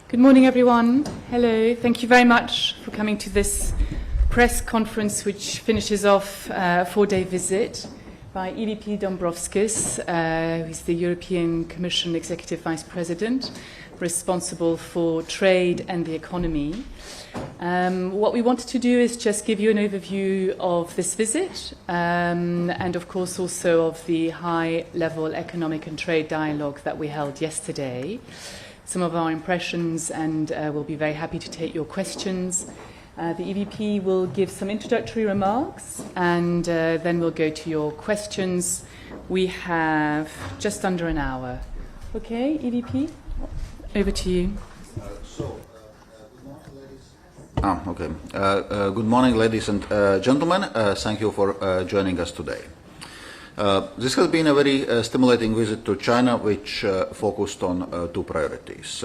Good morning, everyone. Hello. Thank you very much for coming to this press conference, which finishes off a four-day visit by EVP Dombrovskis, who is the European Commission Executive Vice President, responsible for trade and the economy. What we wanted to do is just give you an overview of this visit and, of course, also of the high-level economic and trade dialogue that we held yesterday. Some of our impressions, and we'll be very happy to take your questions. The EVP will give some introductory remarks, and then we'll go to your questions. We have just under an hour. Okay, EVP, over to you. Good morning, ladies and gentlemen. Thank you for joining us today. This has been a very stimulating visit to China, which focused on two priorities.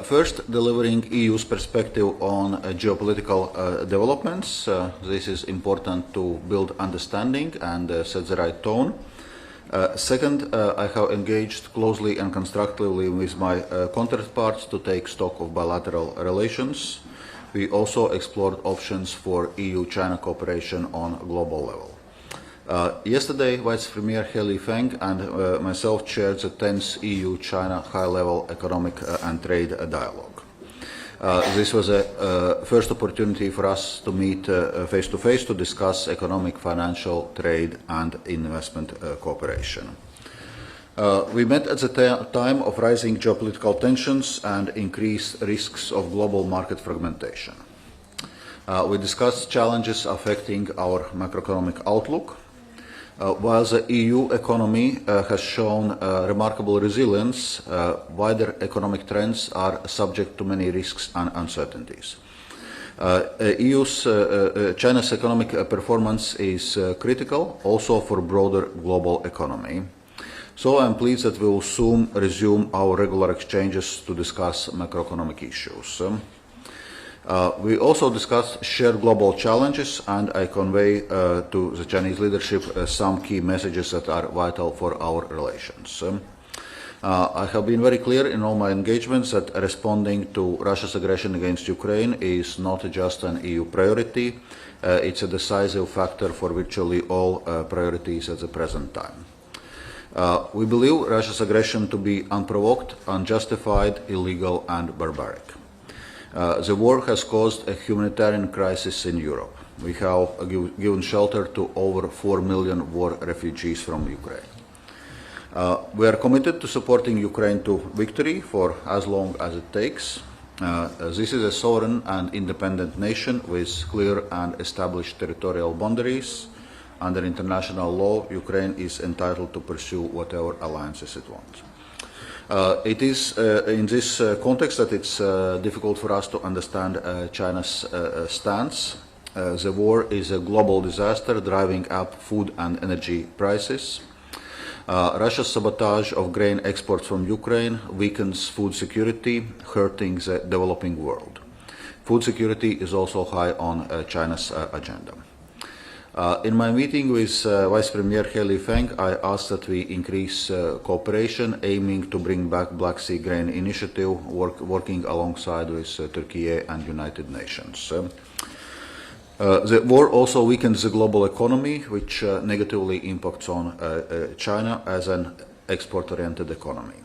First, delivering EU's perspective on geopolitical developments. This is important to build understanding and set the right tone. Second, I have engaged closely and constructively with my counterparts to take stock of bilateral relations. We also explored options for EU-China cooperation on a global level. Yesterday, Vice Premier He Lifeng and myself chaired the 10th EU-China high-level economic and trade dialogue. This was a first opportunity for us to meet face-to-face to discuss economic, financial, trade and investment cooperation. We met at the time of rising geopolitical tensions and increased risks of global market fragmentation. We discussed challenges affecting our macroeconomic outlook. While the EU economy has shown remarkable resilience, wider economic trends are subject to many risks and uncertainties. China's economic performance is critical also for broader global economy. So I'm pleased that we will soon resume our regular exchanges to discuss macroeconomic issues. We also discussed shared global challenges, and I convey to the Chinese leadership some key messages that are vital for our relations. I have been very clear in all my engagements that responding to Russia's aggression against Ukraine is not just an EU priority, it's a decisive factor for virtually all priorities at the present time. We believe Russia's aggression to be unprovoked, unjustified, illegal and barbaric. The war has caused a humanitarian crisis in Europe. We have given shelter to over 4 million war refugees from Ukraine. We are committed to supporting Ukraine to victory for as long as it takes. This is a sovereign and independent nation with clear and established territorial boundaries. Under international law, Ukraine is entitled to pursue whatever alliances it wants. It is in this context that it's difficult for us to understand China's stance. The war is a global disaster driving up food and energy prices. Russia's sabotage of grain exports from Ukraine weakens food security, hurting the developing world. Food security is also high on China's agenda. In my meeting with Vice Premier He Lifeng, I asked that we increase cooperation, aiming to bring back Black Sea Grain Initiative, working alongside with Turkey and United Nations. The war also weakens the global economy, which negatively impacts on China as an export-oriented economy.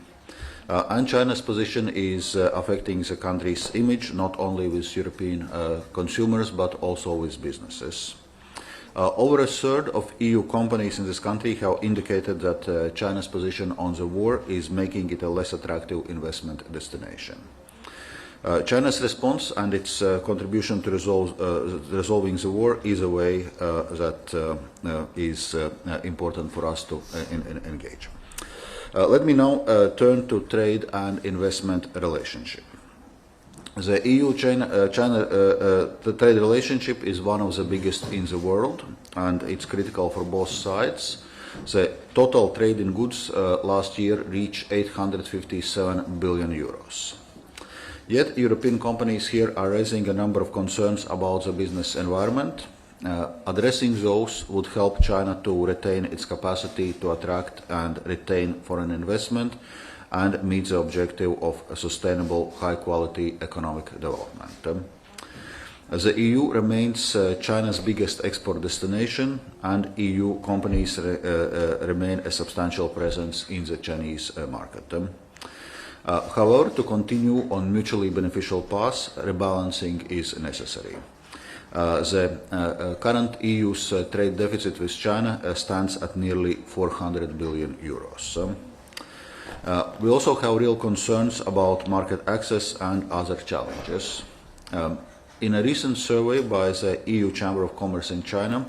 And China's position is affecting the country's image, not only with European consumers, but also with businesses. Over a third of EU companies in this country have indicated that China's position on the war is making it a less attractive investment destination. China's response and its contribution to resolving the war is a way that is important for us to engage. Let me now turn to trade and investment relationship. The EU-China trade relationship is one of the biggest in the world, and it's critical for both sides. The total trade in goods last year reached 857 billion euros. Yet European companies here are raising a number of concerns about the business environment. Addressing those would help China to retain its capacity to attract and retain foreign investment and meet the objective of a sustainable, high-quality economic development. The EU remains China's biggest export destination, and EU companies remain a substantial presence in the Chinese market. However, to continue on mutually beneficial paths, rebalancing is necessary. The current EU's trade deficit with China stands at nearly 400 billion euros. We also have real concerns about market access and other challenges. In a recent survey by the EU Chamber of Commerce in China,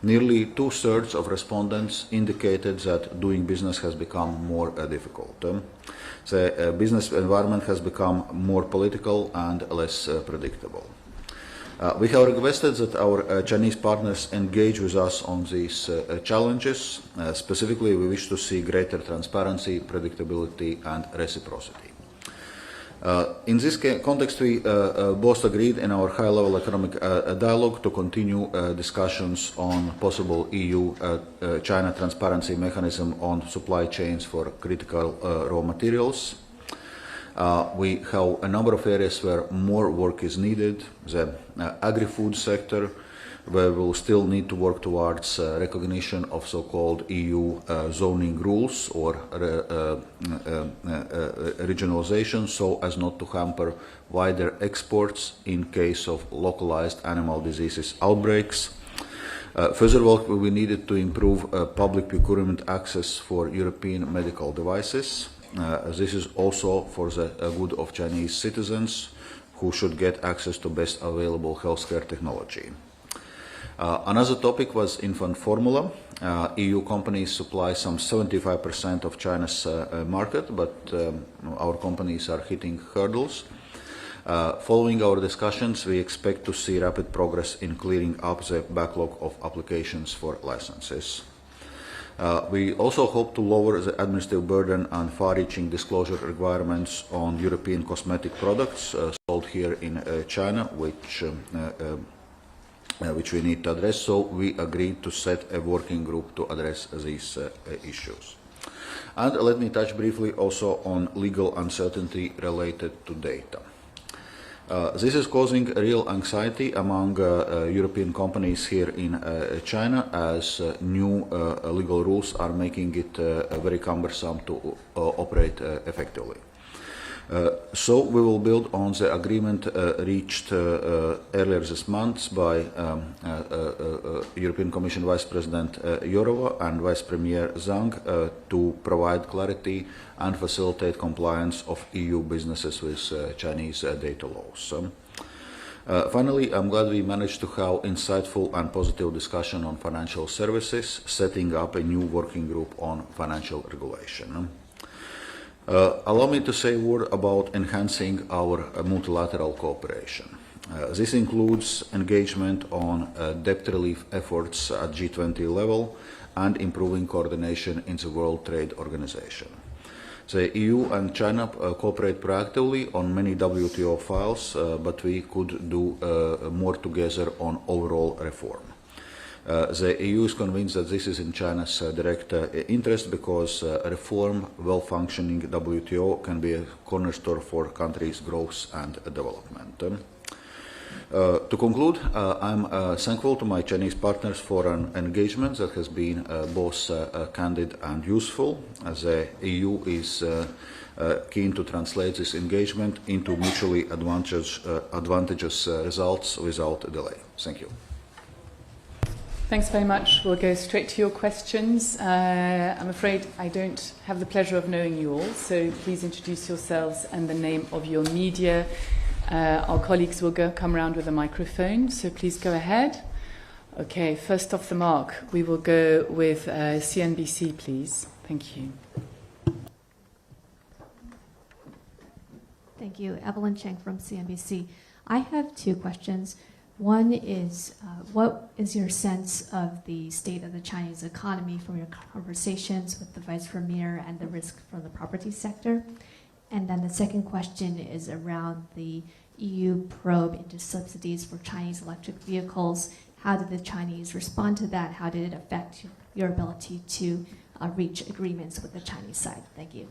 nearly 2/3 of respondents indicated that doing business has become more difficult. The business environment has become more political and less predictable. We have requested that our Chinese partners engage with us on these challenges. Specifically, we wish to see greater transparency, predictability, and reciprocity. In this context, we both agreed in our high-level economic dialogue to continue discussions on possible EU-China transparency mechanism on supply chains for critical raw materials. We have a number of areas where more work is needed. The agri-food sector, where we will still need to work towards recognition of so-called EU zoning rules or regionalization, so as not to hamper wider exports in case of localized animal diseases outbreaks. Further work will be needed to improve public procurement access for European medical devices. This is also for the good of Chinese citizens who should get access to best available healthcare technology. Another topic was infant formula. EU companies supply some 75% of China's market, but our companies are hitting hurdles. Following our discussions, we expect to see rapid progress in clearing up the backlog of applications for licenses. We also hope to lower the administrative burden and far-reaching disclosure requirements on European cosmetic products sold here in China, which we need to address, so we agreed to set a working group to address these issues. And let me touch briefly also on legal uncertainty related to data. This is causing real anxiety among European companies here in China, as new legal rules are making it very cumbersome to operate effectively. So we will build on the agreement reached earlier this month by European Commission Vice President Jourova and Vice Premier Zhang to provide clarity and facilitate compliance of EU businesses with Chinese data laws. Finally, I'm glad we managed to have insightful and positive discussion on financial services, setting up a new working group on financial regulation. Allow me to say a word about enhancing our multilateral cooperation. This includes engagement on debt relief efforts at G20 level and improving coordination in the World Trade Organization. The EU and China cooperate proactively on many WTO files, but we could do more together on overall reform. The EU is convinced that this is in China's direct interest because reform, well-functioning WTO can be a cornerstone for countries' growth and development. To conclude, I'm thankful to my Chinese partners for an engagement that has been both candid and useful. The EU is keen to translate this engagement into mutually advantageous results without delay. Thank you. Thanks very much. We'll go straight to your questions. I'm afraid I don't have the pleasure of knowing you all, so please introduce yourselves and the name of your media. Our colleagues will come around with a microphone, so please go ahead. Okay, first off the mark, we will go with CNBC, please. Thank you. Thank you. Evelyn Cheng from CNBC. I have two questions. One is, what is your sense of the state of the Chinese economy from your conversations with the Vice Premier and the risk from the property sector? And then the second question is around the EU probe into subsidies for Chinese electric vehicles. How did the Chinese respond to that? How did it affect your ability to reach agreements with the Chinese side? Thank you.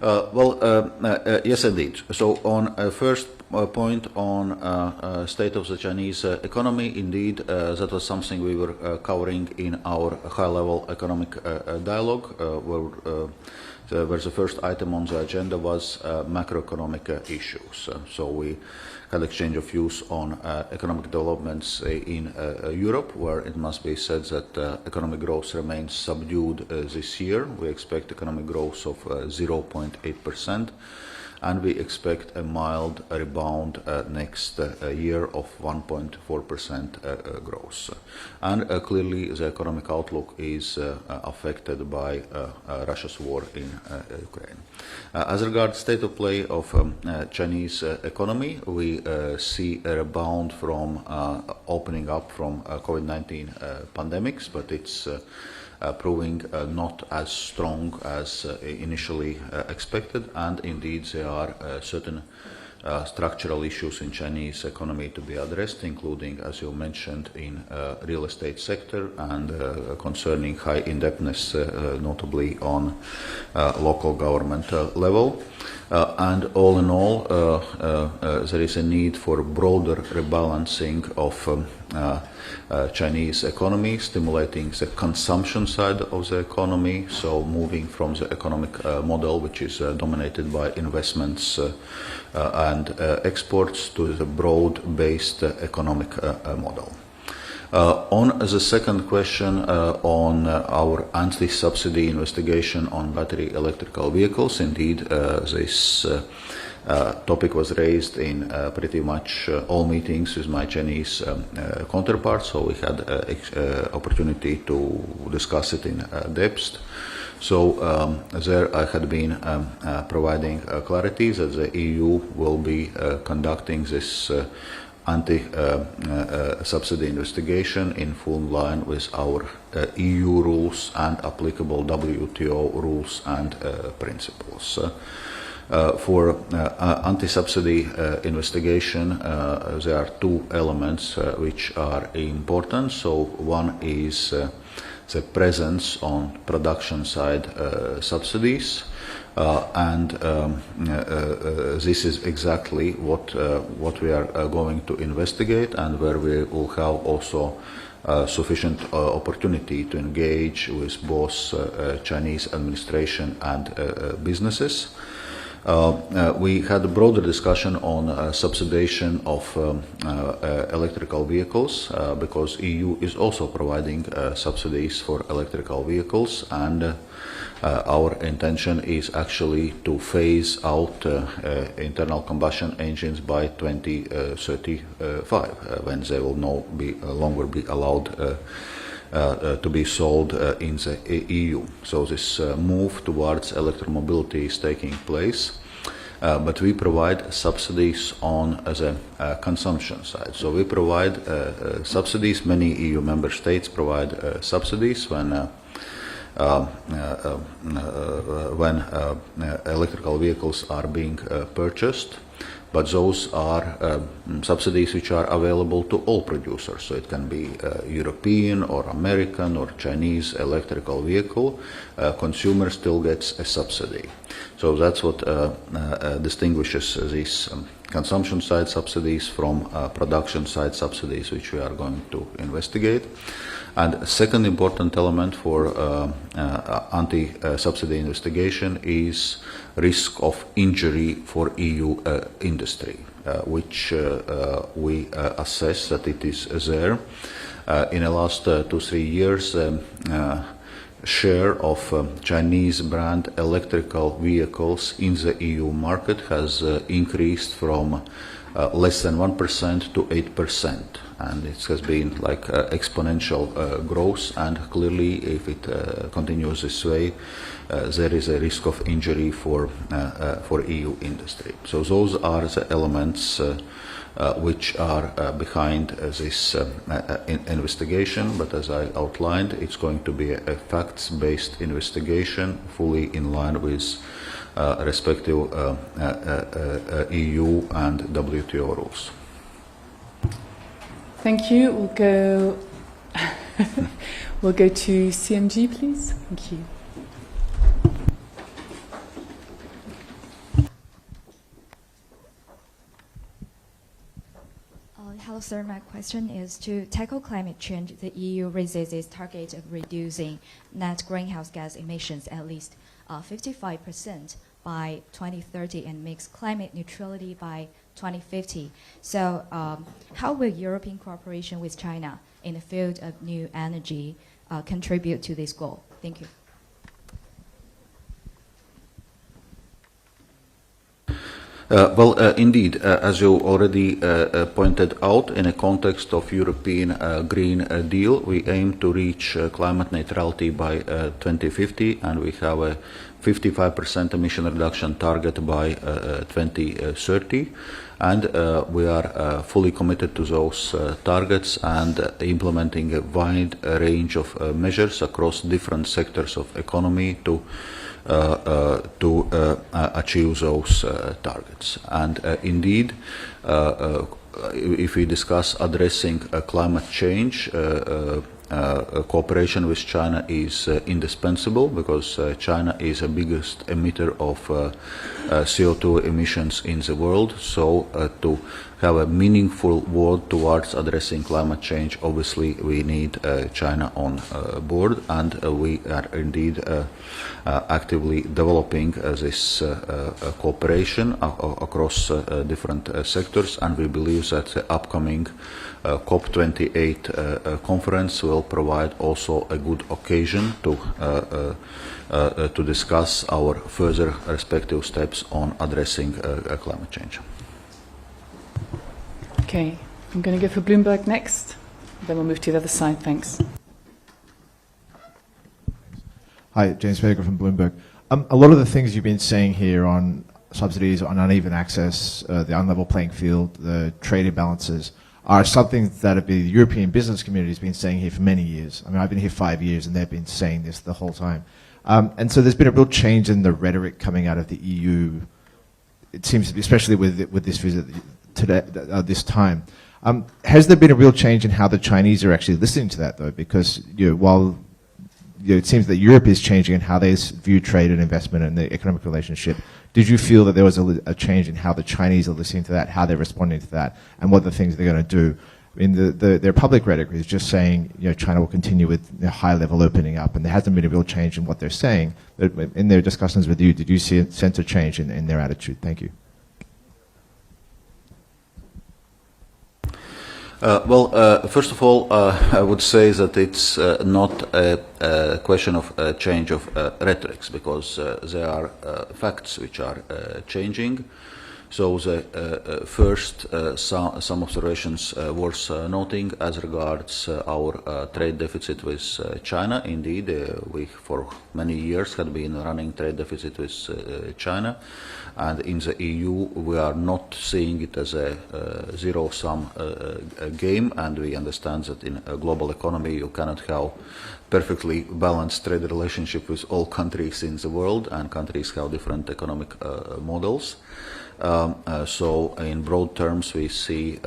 Yes, indeed. So on first point on state of the Chinese economy, indeed, that was something we were covering in our high-level economic dialogue, where the first item on the agenda was macroeconomic issues. So we had exchange of views on economic developments in Europe, where it must be said that economic growth remains subdued this year. We expect economic growth of 0.8%. And we expect a mild rebound next year of 1.4% growth. And clearly the economic outlook is affected by Russia's war in Ukraine. As regards state of play of Chinese economy, we see a rebound from opening up from COVID-19 pandemics, but it's proving not as strong as initially expected, and indeed there are certain structural issues in Chinese economy to be addressed, including, as you mentioned, in real estate sector and concerning high indebtedness, notably on local government level. And all in all, there is a need for broader rebalancing of Chinese economy, stimulating the consumption side of the economy, so moving from the economic model which is dominated by investments and exports to the broad-based economic model. On the second question on our anti-subsidy investigation on battery electrical vehicles, indeed this topic was raised in pretty much all meetings with my Chinese counterparts, so we had opportunity to discuss it in depth. So there I had been providing clarity that the EU will be conducting this anti-subsidy investigation in full line with our EU rules and applicable WTO rules and principles. For anti-subsidy investigation, there are two elements which are important. So one is the presence on production side subsidies, and this is exactly what we are going to investigate, and where we will have also sufficient opportunity to engage with both Chinese administration and businesses. We had a broader discussion on subsidization of electrical vehicles, because EU is also providing subsidies for electrical vehicles, and our intention is actually to phase out internal combustion engines by 2035, when they will no longer be allowed to be sold in the EU. So this move towards electromobility is taking place, but we provide subsidies on the consumption side. So we provide subsidies. Many EU member states provide subsidies when electrical vehicles are being purchased. But those are subsidies which are available to all producers. So it can be European or American or Chinese electrical vehicle. Consumer still gets a subsidy. So that's what distinguishes these consumption side subsidies from production side subsidies, which we are going to investigate. And a second important element for anti-subsidy investigation is risk of injury for EU industry, which we assess that it is there. In the last 2-3 years, share of Chinese brand electrical vehicles in the EU market has increased from less than 1% to 8%. And it has been like exponential growth, and clearly if it continues this way, there is a risk of injury for EU industry. So those are the elements which are behind this investigation, but as I outlined, it's going to be a facts-based investigation, fully in line with respective EU and WTO rules. Thank you. We'll go to CMG, please. Thank you. Hello, sir. My question is, to tackle climate change, the EU raises its target of reducing net greenhouse gas emissions at least 55% by 2030 and makes climate neutrality by 2050. So how will European cooperation with China in the field of new energy contribute to this goal? Thank you. Indeed, as you already pointed out, in a context of European Green Deal, we aim to reach climate neutrality by 2050, and we have a 55% emission reduction target by 2030. And we are fully committed to those targets and implementing a wide range of measures across different sectors of economy to achieve those targets. And indeed, if we discuss addressing climate change, cooperation with China is indispensable, because China is the biggest emitter of CO2 emissions in the world. So to have a meaningful work towards addressing climate change, obviously we need China on board, and we are indeed actively developing this cooperation across different sectors, and we believe that the upcoming COP28 conference will provide also a good occasion to discuss our further respective steps on addressing climate change. Okay, I'm going to go for Bloomberg next, then we'll move to the other side. Thanks. Hi, James Baker from Bloomberg. A lot of the things you've been saying here on subsidies, on uneven access, the unlevel playing field, the trade imbalances, are something that the European business community has been saying here for many years. I mean, I've been here 5 years, and they've been saying this the whole time. And so there's been a real change in the rhetoric coming out of the EU. It seems to be, especially with this visit today, this time. Has there been a real change in how the Chinese are actually listening to that, though? Because while it seems that Europe is changing in how they view trade and investment and the economic relationship, did you feel that there was a change in how the Chinese are listening to that, how they're responding to that, and what the things they're going to do? I mean, their public rhetoric is just saying, China will continue with high-level opening up, and there hasn't been a real change in what they're saying. But in their discussions with you, did you sense a change in their attitude? Thank you. First of all, I would say that it's not a question of a change of rhetorics, because there are facts which are changing. So the first, some observations worth noting as regards our trade deficit with China. Indeed, we for many years had been running trade deficit with China, and in the EU we are not seeing it as a zero-sum game, and we understand that in a global economy you cannot have perfectly balanced trade relationship with all countries in the world, and countries have different economic models. So in broad terms we see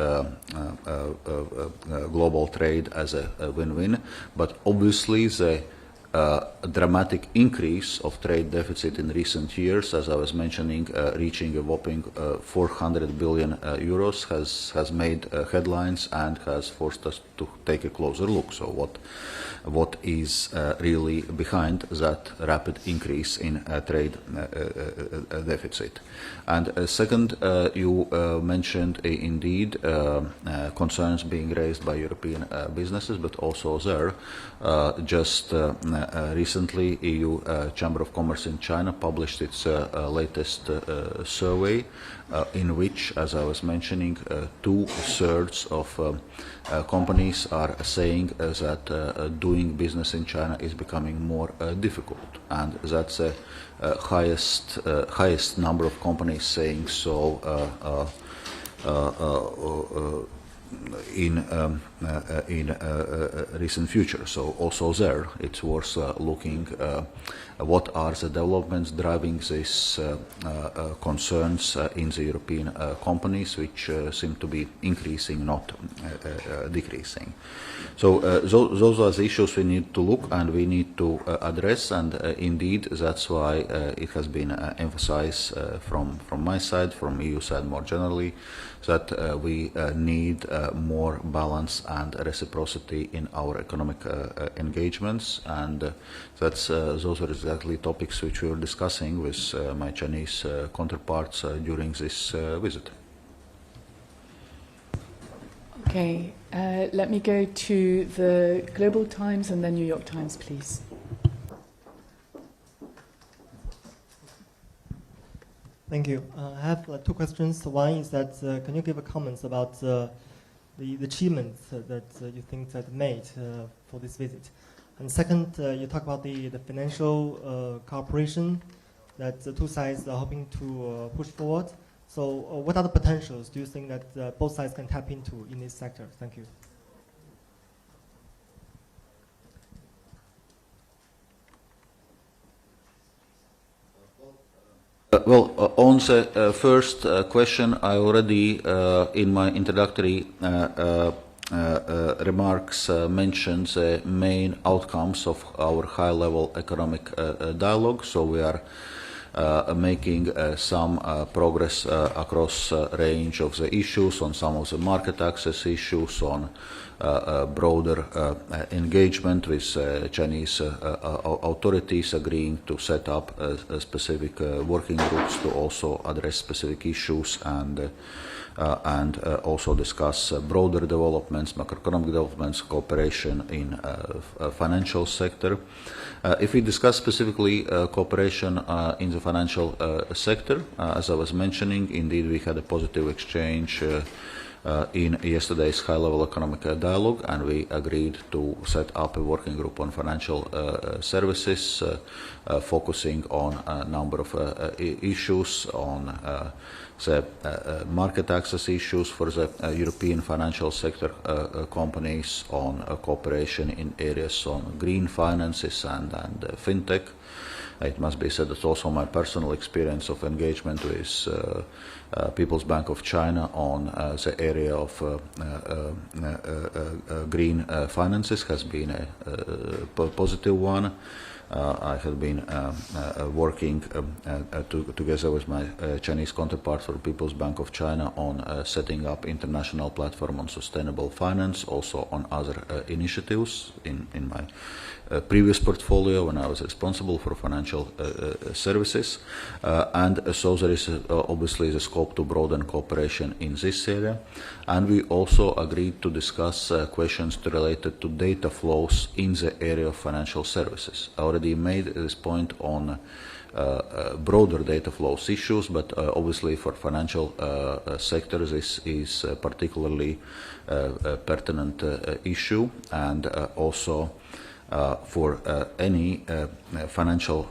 global trade as a win-win, but obviously the dramatic increase of trade deficit in recent years, as I was mentioning, reaching a whopping 400 billion euros, has made headlines and has forced us to take a closer look. So what is really behind that rapid increase in trade deficit? And second, you mentioned indeed concerns being raised by European businesses, but also there just recently EU Chamber of Commerce in China published its latest survey in which, as I was mentioning, 2/3 of companies are saying that doing business in China is becoming more difficult, and that's the highest number of companies saying so in recent future. So also there it's worth looking what are the developments driving these concerns in the European companies, which seem to be increasing, not decreasing. So those are the issues we need to look and we need to address, and indeed that's why it has been emphasized from my side, from EU side more generally, that we need more balance and reciprocity in our economic engagements, and those are exactly topics which we were discussing with my Chinese counterparts during this visit. Okay, let me go to the Global Times and then New York Times, please. Thank you. I have two questions. One is that can you give a comments about the achievements that you think that made for this visit? And second, you talk about the financial cooperation that the two sides are hoping to push forward. So what are the potentials do you think that both sides can tap into in this sector? Thank you. On the first question, I already, in my introductory remarks, mentioned the main outcomes of our high-level economic dialogue. So we are making some progress across a range of the issues, on some of the market access issues, on broader engagement with Chinese authorities, agreeing to set up specific working groups to also address specific issues and also discuss broader developments, macroeconomic developments, cooperation in financial sector. If we discuss specifically cooperation in the financial sector, as I was mentioning, indeed we had a positive exchange in yesterday's high-level economic dialogue, and we agreed to set up a working group on financial services, focusing on a number of issues, on the market access issues for the European financial sector companies, on cooperation in areas on green finances and fintech. It must be said that also my personal experience of engagement with People's Bank of China on the area of green finances has been a positive one. I have been working together with my Chinese counterpart for People's Bank of China on setting up international platform on sustainable finance, also on other initiatives in my previous portfolio when I was responsible for financial services. And so there is obviously the scope to broaden cooperation in this area. And we also agreed to discuss questions related to data flows in the area of financial services. I already made this point on broader data flows issues, but obviously for financial sector this is a particularly pertinent issue, and also for any financial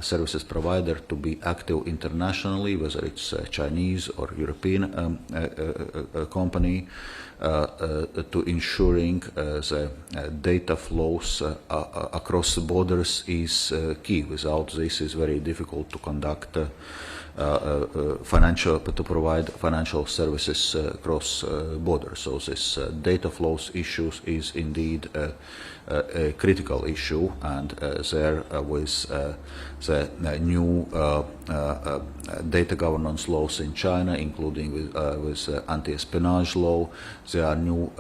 services provider to be active internationally, whether it's Chinese or European company, to ensuring the data flows across the borders is key. Without this, it's very difficult to conduct to provide financial services across borders. So this data flows issues is indeed a critical issue, and there with the new data governance laws in China, including with anti-espionage law, there are new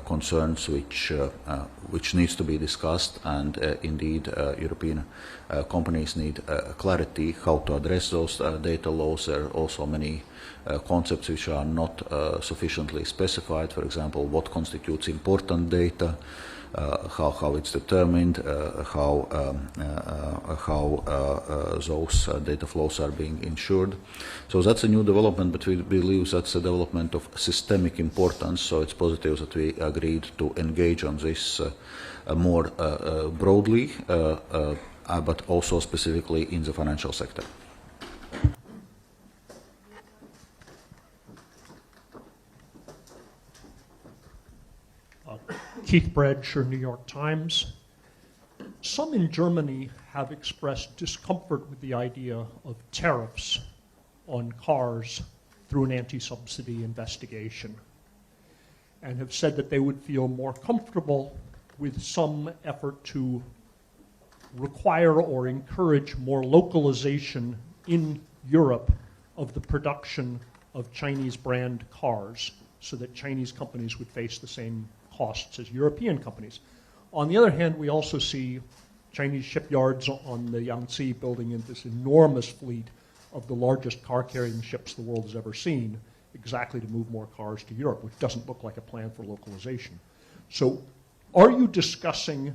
concerns which needs to be discussed, and indeed European companies need clarity how to address those data laws. There are also many concepts which are not sufficiently specified. For example, what constitutes important data, how it's determined, how those data flows are being ensured. So that's a new development, but we believe that's a development of systemic importance. So it's positive that we agreed to engage on this more broadly, but also specifically in the financial sector. Keith Bradshaw, New York Times. Some in Germany have expressed discomfort with the idea of tariffs on cars through an anti-subsidy investigation, and have said that they would feel more comfortable with some effort to require or encourage more localization in Europe of the production of Chinese brand cars, so that Chinese companies would face the same costs as European companies. On the other hand, we also see Chinese shipyards on the Yangtze building in this enormous fleet of the largest car-carrying ships the world has ever seen, exactly to move more cars to Europe, which doesn't look like a plan for localization. So are you discussing,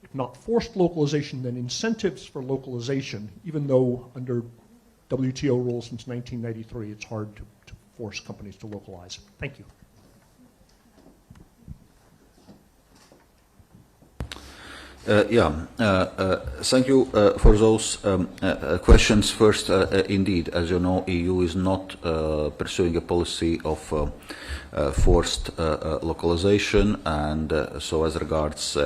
if not forced localization, then incentives for localization, even though under WTO rules since 1993, it's hard to force companies to localize? Thank you. Thank you for those questions. First, indeed, as you know, EU is not pursuing a policy of forced localization, and so as regards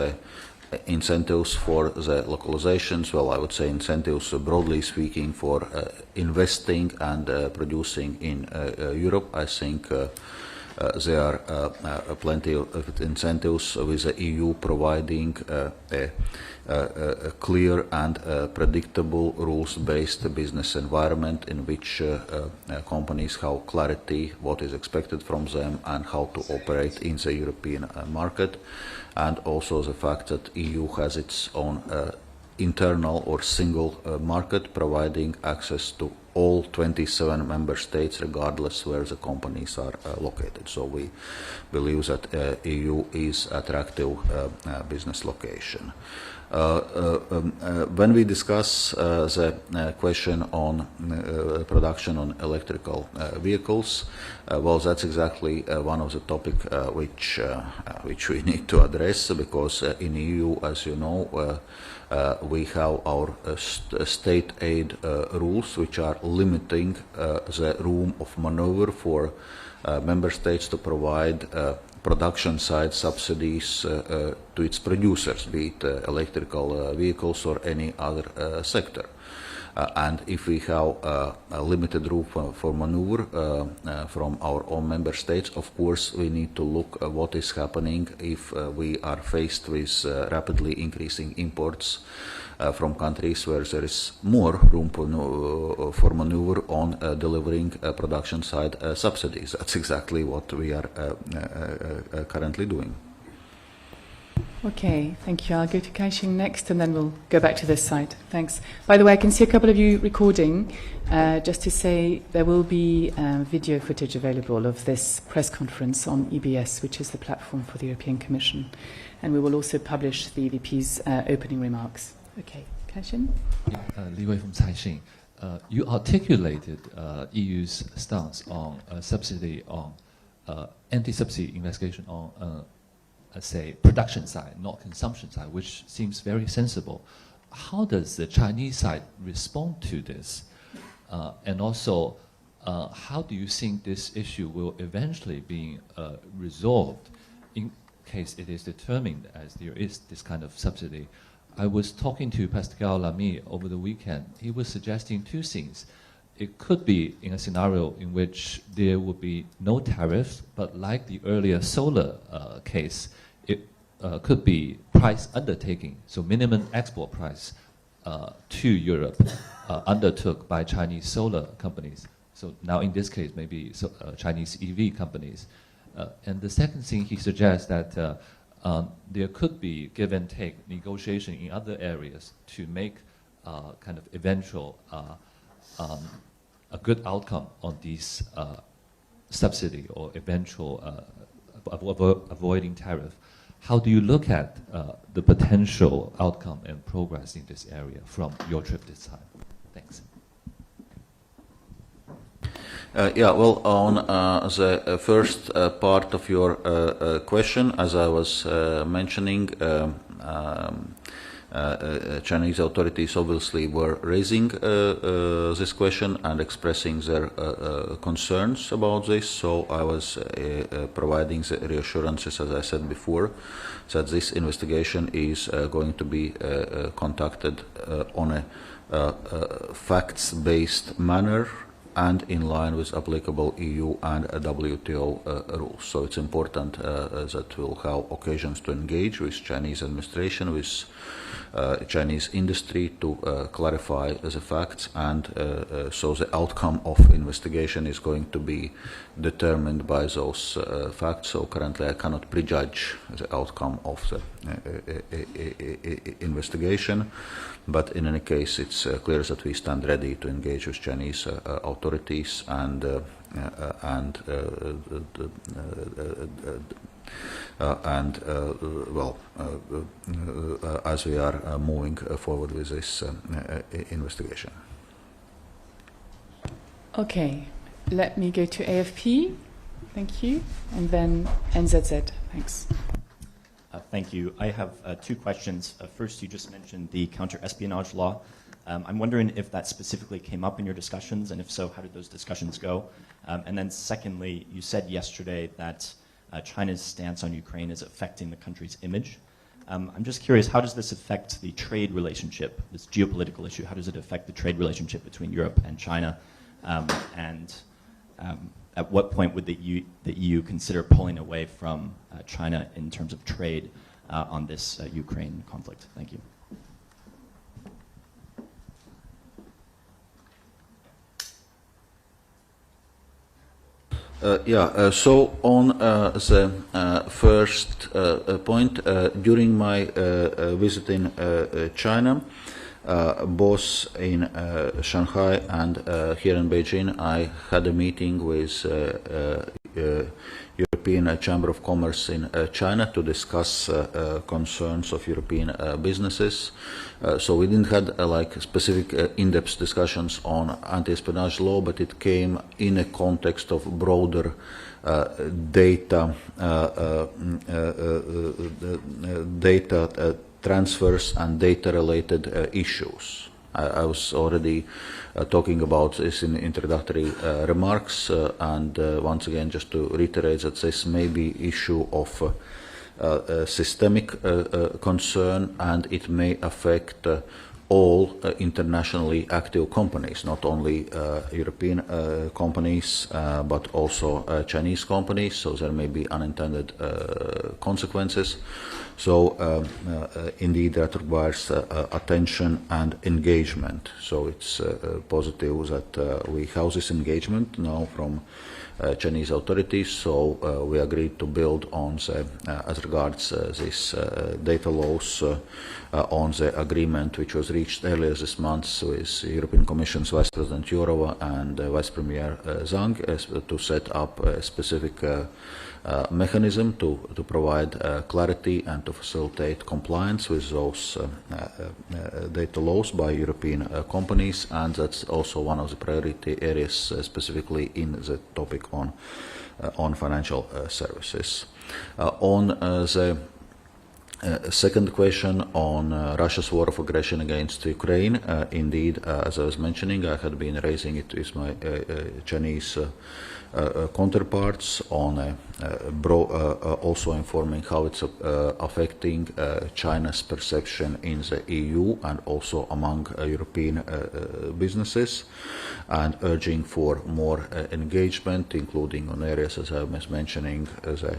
incentives for the localizations, well, I would say incentives, broadly speaking, for investing and producing in Europe. I think there are plenty of incentives with the EU providing a clear and predictable rules-based business environment in which companies have clarity what is expected from them and how to operate in the European market, and also the fact that EU has its own internal or single market providing access to all 27 member states regardless where the companies are located. So we believe that EU is attractive business location. When we discuss the question on production on electrical vehicles, well, that's exactly one of the topics which we need to address, because in EU, as you know, we have our state aid rules which are limiting the room of maneuver for member states to provide production side subsidies to its producers, be it electrical vehicles or any other sector. And if we have a limited room for maneuver from our own member states, of course we need to look at what is happening if we are faced with rapidly increasing imports from countries where there is more room for maneuver on delivering production side subsidies. That's exactly what we are currently doing. Okay, thank you. I'll go to Kaixing next, and then we'll go back to this side. Thanks. By the way, I can see a couple of you recording. Just to say, there will be video footage available of this press conference on EBS, which is the platform for the European Commission. And we will also publish the EVP's opening remarks. Okay, Kaixing? Li Wei from Caixin. You articulated EU's stance on subsidy on anti-subsidy investigation on say production side, not consumption side, which seems very sensible. How does the Chinese side respond to this? And also, how do you think this issue will eventually be resolved in case it is determined as there is this kind of subsidy? I was talking to Pascal Lamy over the weekend. He was suggesting two things. It could be in a scenario in which there would be no tariffs, but like the earlier solar case, it could be price undertaking, so minimum export price to Europe undertook by Chinese solar companies. So now in this case, maybe Chinese EV companies. And the second thing he suggests that there could be give and take negotiation in other areas to make kind of eventual a good outcome on these subsidy or eventual avoiding tariff. How do you look at the potential outcome and progress in this area from your trip this time? Thanks. Well, on the first part of your question, as I was mentioning, Chinese authorities obviously were raising this question and expressing their concerns about this. So I was providing the reassurances, as I said before, that this investigation is going to be conducted on a facts-based manner and in line with applicable EU and WTO rules. So it's important that we'll have occasions to engage with Chinese administration, with Chinese industry to clarify the facts, and so the outcome of investigation is going to be determined by those facts. So currently I cannot prejudge the outcome of the investigation, but in any case it's clear that we stand ready to engage with Chinese authorities as we are moving forward with this investigation. Okay, let me go to AFP. Thank you. And then NZZ. Thanks. Thank you. I have two questions. First, you just mentioned the counter-espionage law. I'm wondering if that specifically came up in your discussions, and if so, how did those discussions go? And then secondly, you said yesterday that China's stance on Ukraine is affecting the country's image. I'm just curious, how does this affect the trade relationship, this geopolitical issue? How does it affect the trade relationship between Europe and China? At what point would the EU consider pulling away from China in terms of trade on this Ukraine conflict? Thank you. So on the first point, during my visit in China, both in Shanghai and here in Beijing, I had a meeting with European Chamber of Commerce in China to discuss concerns of European businesses. So we didn't have like specific in-depth discussions on anti-espionage law, but it came in a context of broader data transfers and data-related issues. I was already talking about this in introductory remarks, and once again, just to reiterate that this may be issue of systemic concern, and it may affect all internationally active companies, not only European companies, but also Chinese companies, so there may be unintended consequences. So indeed that requires attention and engagement. So it's positive that we have this engagement now from Chinese authorities. So we agreed to build on the, as regards this data laws on the agreement which was reached earlier this month with European Commission's Vice President Jourova and Vice Premier Zhang to set up a specific mechanism to provide clarity and to facilitate compliance with those data laws by European companies, and that's also one of the priority areas specifically in the topic on financial services. On the second question on Russia's war of aggression against Ukraine, indeed, as I was mentioning, I had been raising it with my Chinese counterparts on also informing how it's affecting China's perception in the EU and also among European businesses, and urging for more engagement, including on areas, as I was mentioning, the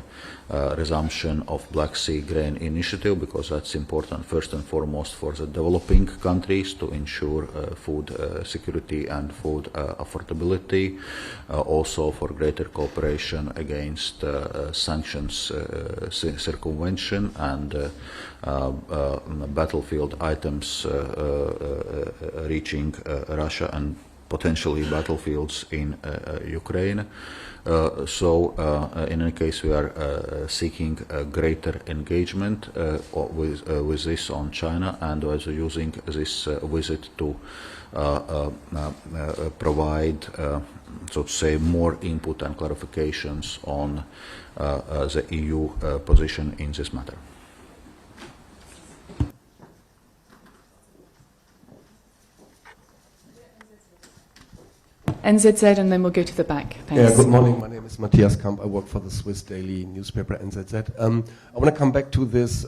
resumption of Black Sea Grain Initiative, because that's important first and foremost for the developing countries to ensure food security and food affordability, also for greater cooperation against sanctions circumvention and battlefield items reaching Russia and potentially battlefields in Ukraine. So in any case, we are seeking greater engagement with this on China, and also using this visit to provide, so to say, more input and clarifications on the EU position in this matter. NZZ, and then we'll go to the back. Thanks. Yeah, good morning. My name is Matthias Kamp. I work for the Swiss daily newspaper NZZ. I want to come back to this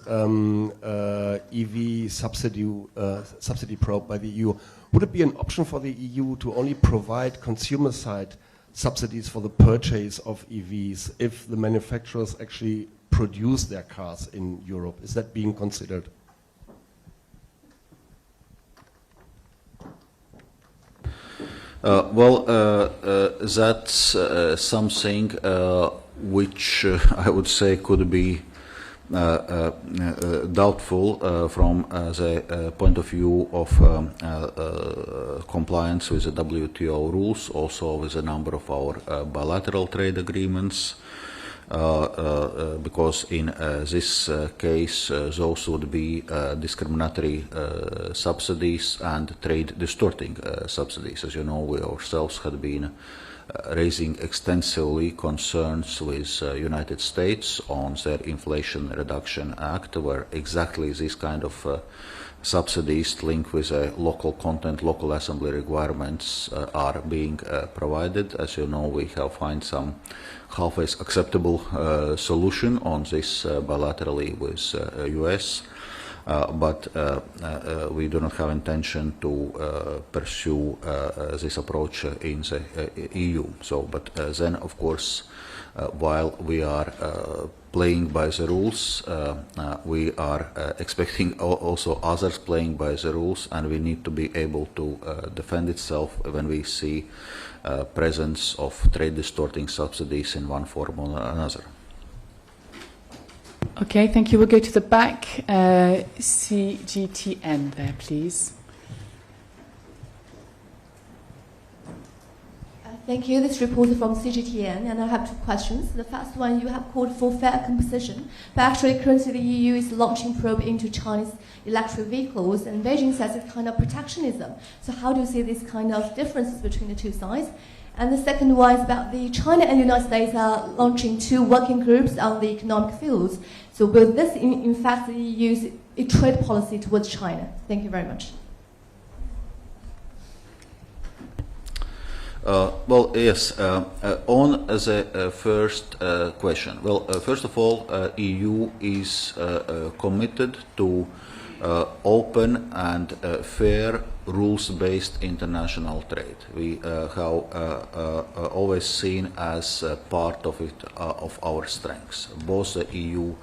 EV subsidy probe by the EU. Would it be an option for the EU to only provide consumer-side subsidies for the purchase of EVs if the manufacturers actually produce their cars in Europe? Is that being considered? That's something which I would say could be doubtful from the point of view of compliance with the WTO rules, also with a number of our bilateral trade agreements, because in this case those would be discriminatory subsidies and trade distorting subsidies. As you know, we ourselves had been raising extensively concerns with United States on their Inflation Reduction Act, where exactly these kind of subsidies linked with local content, local assembly requirements are being provided. As you know, we have found some halfway acceptable solution on this bilaterally with US. But we do not have intention to pursue this approach in the EU. So, but then, of course, while we are playing by the rules, we are expecting also others playing by the rules, and we need to be able to defend itself when we see presence of trade distorting subsidies in one form or another. Okay, thank you. We'll go to the back. CGTN there, please. Thank you. This is reporter from CGTN, and I have two questions. The first one, you have called for fair composition, but actually currently the EU is launching probe into Chinese electric vehicles, and Beijing says it's kind of protectionism. So how do you see this kind of differences between the two sides? And the second one is about the China and the United States are launching two working groups on the economic fields. So will this in fact use a trade policy towards China? Thank you very much. Yes. On the first question, first of all, EU is committed to open and fair rules-based international trade. We have always seen as part of it of our strengths, both the EU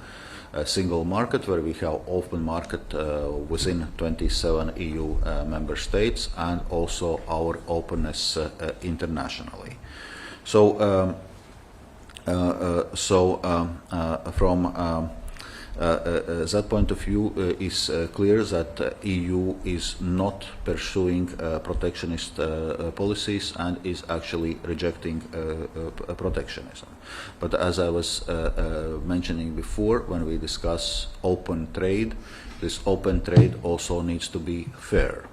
single market, where we have open market within 27 EU member states, and also our openness internationally. So, from that point of view, is clear that EU is not pursuing protectionist policies and is actually rejecting protectionism. But as I was mentioning before, when we discuss open trade, this open trade also needs to be fair.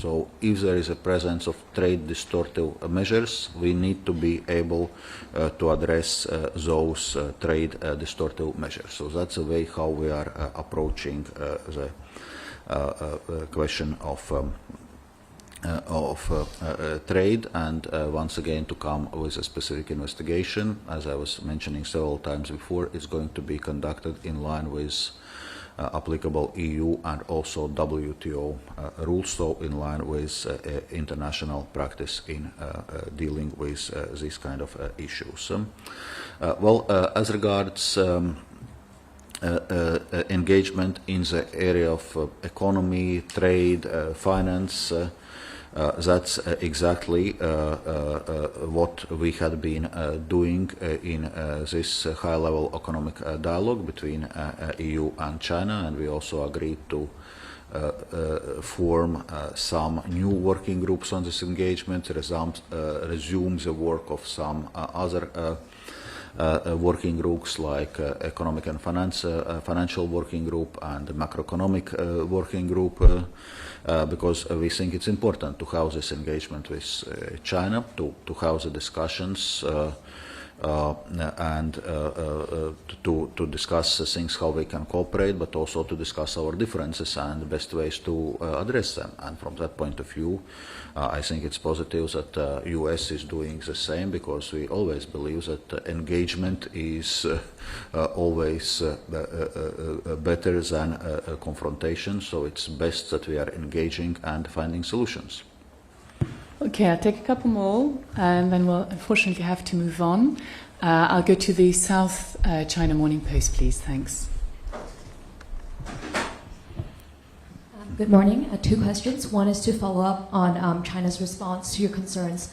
So if there is a presence of trade distortive measures, we need to be able to address those trade distortive measures. So that's the way how we are approaching the question of trade, and once again to come with a specific investigation, as I was mentioning several times before, is going to be conducted in line with applicable EU and also WTO rules, so in line with international practice in dealing with these kind of issues. As regards engagement in the area of economy, trade, finance, that's exactly what we had been doing in this high-level economic dialogue between EU and China, and we also agreed to form some new working groups on this engagement, resume the work of some other working groups like economic and financial working group and macroeconomic working group, because we think it's important to have this engagement with China, to have the discussions and to discuss things, how we can cooperate, but also to discuss our differences and the best ways to address them. And from that point of view, I think it's positive that US is doing the same, because we always believe that engagement is always better than confrontation. So it's best that we are engaging and finding solutions. Okay, I'll take a couple more, and then we'll unfortunately have to move on. I'll go to the South China Morning Post, please. Thanks. Good morning. Two questions. One is to follow up on China's response to your concerns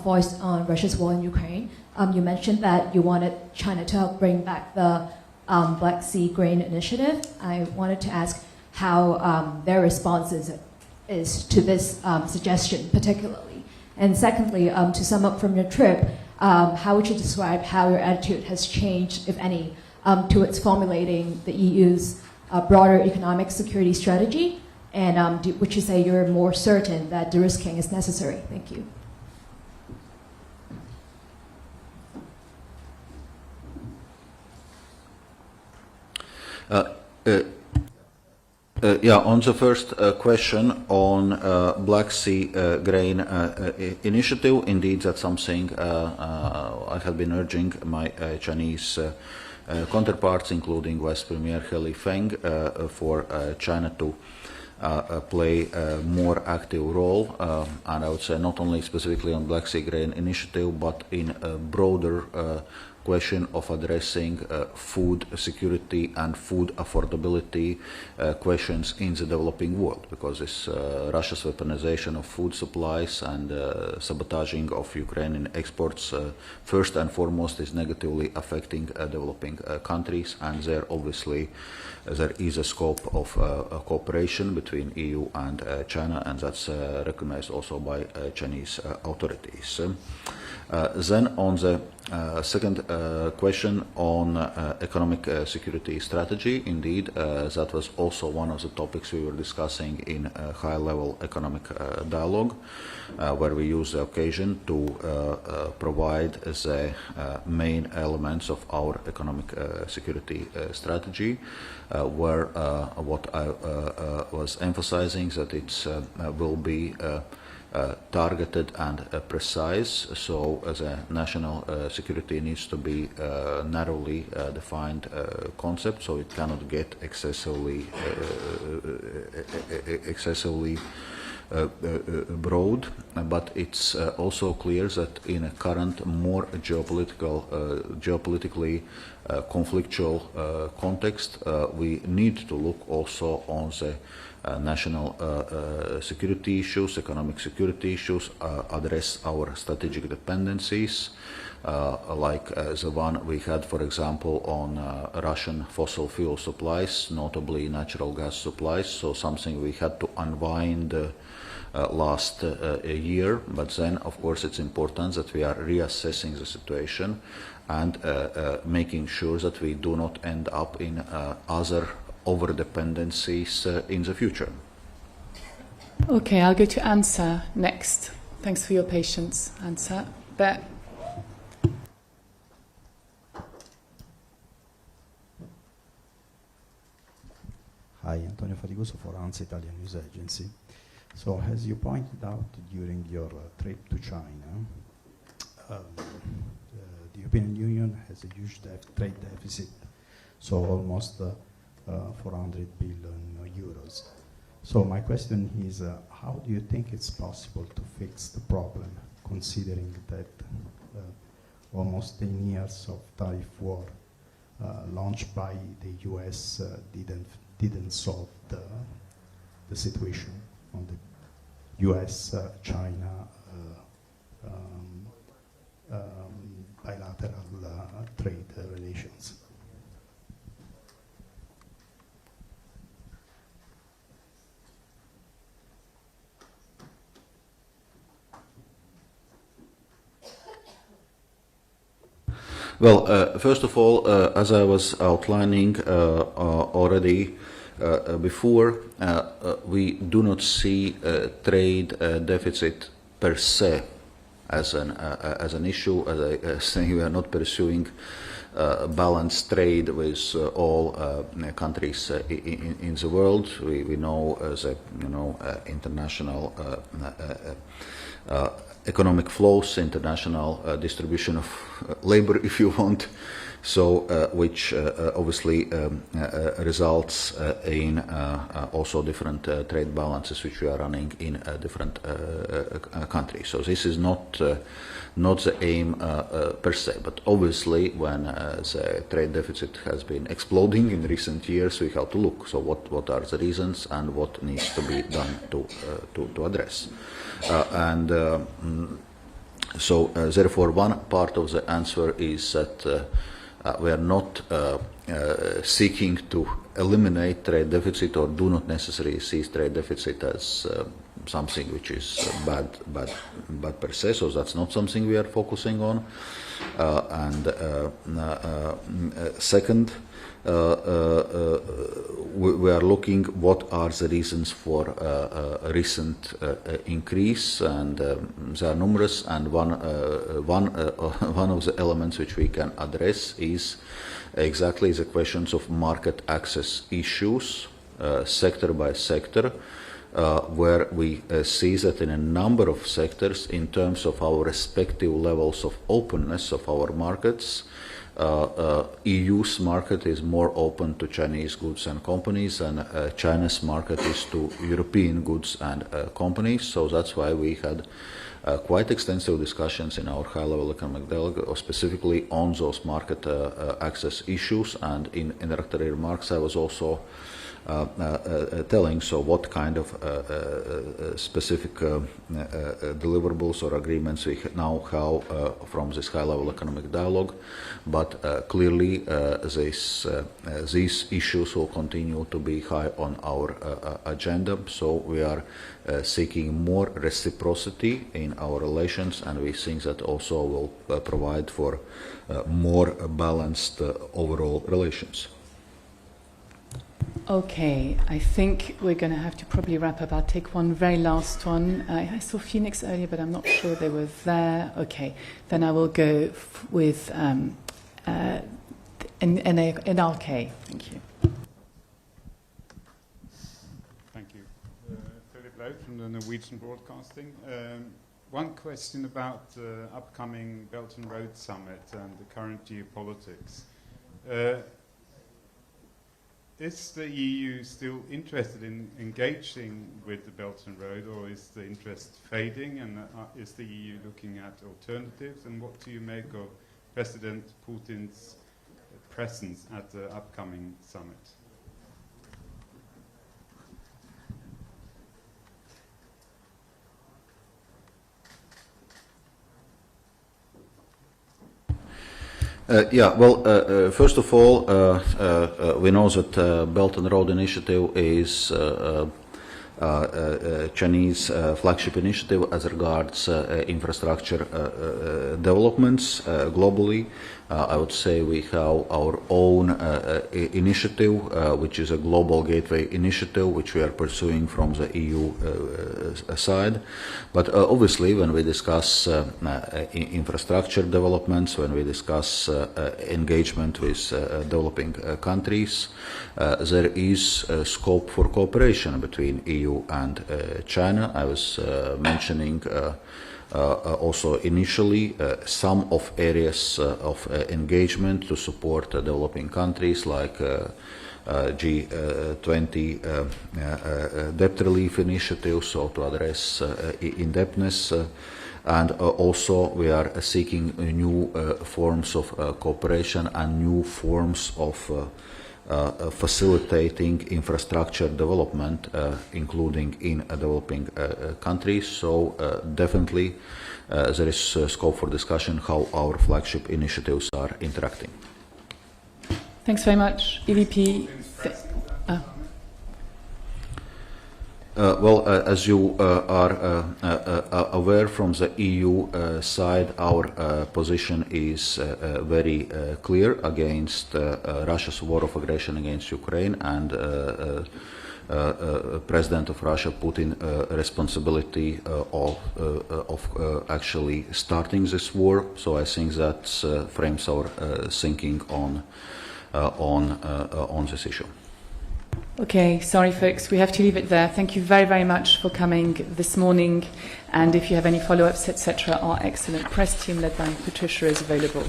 voiced on Russia's war in Ukraine. You mentioned that you wanted China to help bring back the Black Sea Grain Initiative. I wanted to ask how their response is to this suggestion particularly. And secondly, to sum up from your trip, how would you describe how your attitude has changed, if any, towards formulating the EU's broader economic security strategy? And would you say you're more certain that de-risking is necessary? Thank you. On the first question on Black Sea Grain Initiative, indeed that's something I have been urging my Chinese counterparts, including Vice Premier He Feng, for China to play a more active role, and I would say not only specifically on Black Sea Grain Initiative, but in a broader question of addressing food security and food affordability questions in the developing world, because this Russia's weaponization of food supplies and sabotaging of Ukrainian exports first and foremost is negatively affecting developing countries, and there obviously there is a scope of cooperation between EU and China, and that's recognized also by Chinese authorities. Then on the second question on economic security strategy, indeed, that was also one of the topics we were discussing in a high-level economic dialogue, where we used the occasion to provide the main elements of our economic security strategy, where what I was emphasizing that it will be targeted and precise, so the national security needs to be narrowly defined concept, so it cannot get excessively broad, but it's also clear that in a current more geopolitically conflictual context, we need to look also on the national security issues, economic security issues, address our strategic dependencies, like the one we had, for example, on Russian fossil fuel supplies, notably natural gas supplies, so something we had to unwind last year, but then of course it's important that we are reassessing the situation and making sure that we do not end up in other over-dependencies in the future. Okay, I'll go to Ansa next. Thanks for your patience, Ansa. Bet. Hi, Antonio Fatigoso for ANSA Italian News Agency. So, as you pointed out during your trip to China, the European Union has a huge trade deficit, so almost 400 billion euros. So my question is, how do you think it's possible to fix the problem, considering that almost 10 years of tariff war launched by the US didn't solve the situation on the US-China bilateral trade relations? Well, first of all, as I was outlining already before, we do not see a trade deficit per se as an issue. As I say, we are not pursuing balanced trade with all countries in the world. We know the international economic flows, international distribution of labor, if you want, which obviously results in also different trade balances which we are running in different countries. So this is not the aim per se, but obviously when the trade deficit has been exploding in recent years, we have to look. So what are the reasons and what needs to be done to address. So therefore one part of the answer is that we are not seeking to eliminate trade deficit or do not necessarily see trade deficit as something which is bad per se, so that's not something we are focusing on. Second, we are looking what are the reasons for a recent increase, and there are numerous, and one of the elements which we can address is exactly the questions of market access issues, sector by sector, where we see that in a number of sectors, in terms of our respective levels of openness of our markets, EU's market is more open to Chinese goods and companies, and China's market is to European goods and companies. So that's why we had quite extensive discussions in our high-level economic dialogue, specifically on those market access issues. And in introductory remarks, I was also telling so what kind of specific deliverables or agreements we now have from this high-level economic dialogue, but clearly these issues will continue to be high on our agenda. So we are seeking more reciprocity in our relations, and we think that also will provide for more balanced overall relations. Okay, I think we're going to have to probably wrap up. I'll take one very last one. I saw Phoenix earlier, but I'm not sure they were there. Okay, then I will go with NRK. Thank you. Thank you. Philip Lowe from the Norwegian Broadcasting. One question about the upcoming Belt and Road Summit and the current geopolitics. Is the EU still interested in engaging with the Belt and Road, or is the interest fading, and is the EU looking at alternatives? And what do you make of President Putin's presence at the upcoming summit? First of all, we know that Belt and Road Initiative is Chinese flagship initiative as regards infrastructure developments globally. I would say we have our own initiative, which is a global gateway initiative, which we are pursuing from the EU side. But obviously, when we discuss infrastructure developments, when we discuss engagement with developing countries, there is scope for cooperation between EU and China. I was mentioning also initially some of areas of engagement to support developing countries like G20 debt relief initiative, so to address indebtedness, and also we are seeking new forms of cooperation and new forms of facilitating infrastructure development, including in developing countries. So definitely there is scope for discussion how our flagship initiatives are interacting. Thanks very much. EVP. As you are aware, from the EU side, our position is very clear against Russia's war of aggression against Ukraine, and President of Russia Putin responsibility of actually starting this war. So I think that frames our thinking on this issue. Okay, sorry folks, we have to leave it there. Thank you very, very much for coming this morning. And if you have any follow-ups, etc., our excellent press team led by Patricia is available.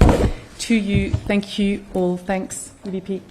to you. Thank you all. Thanks, EVP.